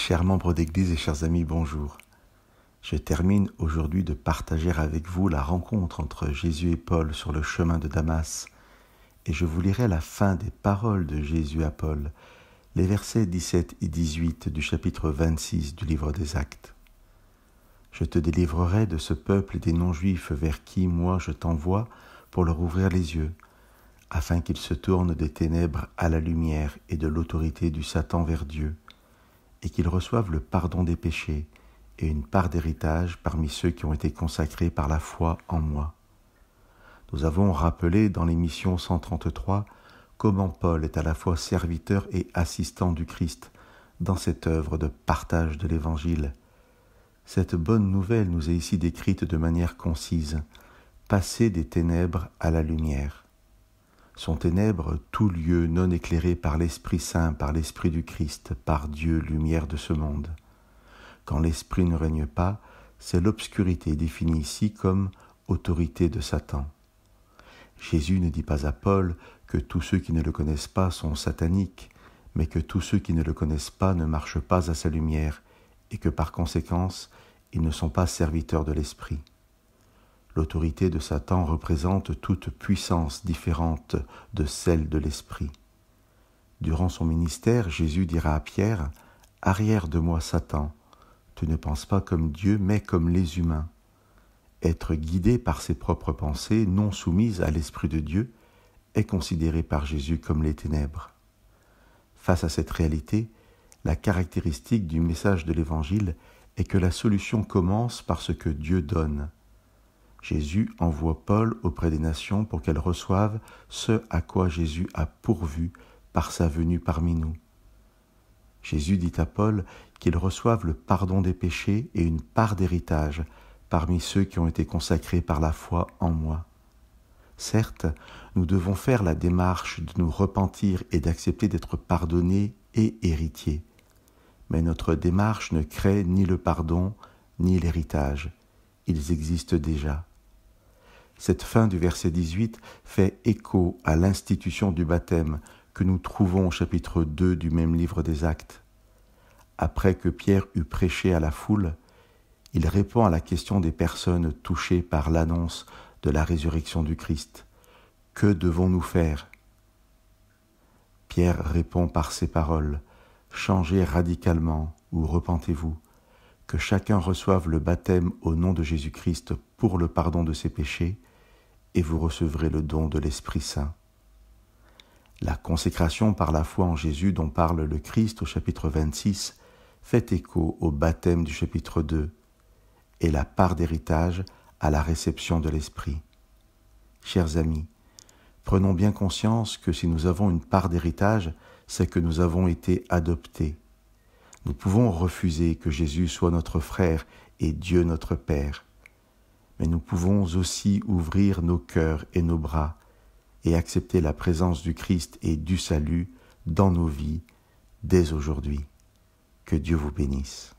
Chers membres d'Église et chers amis, bonjour. Je termine aujourd'hui de partager avec vous la rencontre entre Jésus et Paul sur le chemin de Damas, et je vous lirai la fin des paroles de Jésus à Paul, les versets 17 et 18 du chapitre 26 du livre des Actes. Je te délivrerai de ce peuple et des non-juifs vers qui, moi, je t'envoie pour leur ouvrir les yeux, afin qu'ils se tournent des ténèbres à la lumière et de l'autorité du Satan vers Dieu, et qu'ils reçoivent le pardon des péchés et une part d'héritage parmi ceux qui ont été consacrés par la foi en moi. Nous avons rappelé dans l'émission 133 comment Paul est à la fois serviteur et assistant du Christ dans cette œuvre de partage de l'Évangile. Cette bonne nouvelle nous est ici décrite de manière concise, passer des ténèbres à la lumière. Sont ténèbres tout lieu non éclairé par l'Esprit Saint, par l'Esprit du Christ, par Dieu, lumière de ce monde. Quand l'Esprit ne règne pas, c'est l'obscurité définie ici comme autorité de Satan. Jésus ne dit pas à Paul que tous ceux qui ne le connaissent pas sont sataniques, mais que tous ceux qui ne le connaissent pas ne marchent pas à sa lumière et que par conséquence, ils ne sont pas serviteurs de l'Esprit. L'autorité de Satan représente toute puissance différente de celle de l'Esprit. Durant son ministère, Jésus dira à Pierre « Arrière de moi, Satan, tu ne penses pas comme Dieu, mais comme les humains. » Être guidé par ses propres pensées, non soumises à l'Esprit de Dieu, est considéré par Jésus comme les ténèbres. Face à cette réalité, la caractéristique du message de l'Évangile est que la solution commence par ce que Dieu donne. Jésus envoie Paul auprès des nations pour qu'elles reçoivent ce à quoi Jésus a pourvu par sa venue parmi nous. Jésus dit à Paul qu'ils reçoivent le pardon des péchés et une part d'héritage parmi ceux qui ont été consacrés par la foi en moi. Certes, nous devons faire la démarche de nous repentir et d'accepter d'être pardonnés et héritiers. Mais notre démarche ne crée ni le pardon ni l'héritage. Ils existent déjà. Cette fin du verset 18 fait écho à l'institution du baptême que nous trouvons au chapitre 2 du même livre des Actes. Après que Pierre eut prêché à la foule, il répond à la question des personnes touchées par l'annonce de la résurrection du Christ. Que devons-nous faire ? Pierre répond par ces paroles, « Changez radicalement ou repentez-vous, que chacun reçoive le baptême au nom de Jésus-Christ pour le pardon de ses péchés, et vous recevrez le don de l'Esprit Saint. » La consécration par la foi en Jésus dont parle le Christ au chapitre 26 fait écho au baptême du chapitre 2 et la part d'héritage à la réception de l'Esprit. Chers amis, prenons bien conscience que si nous avons une part d'héritage, c'est que nous avons été adoptés. Nous pouvons refuser que Jésus soit notre frère et Dieu notre Père, mais nous pouvons aussi ouvrir nos cœurs et nos bras et accepter la présence du Christ et du salut dans nos vies dès aujourd'hui. Que Dieu vous bénisse.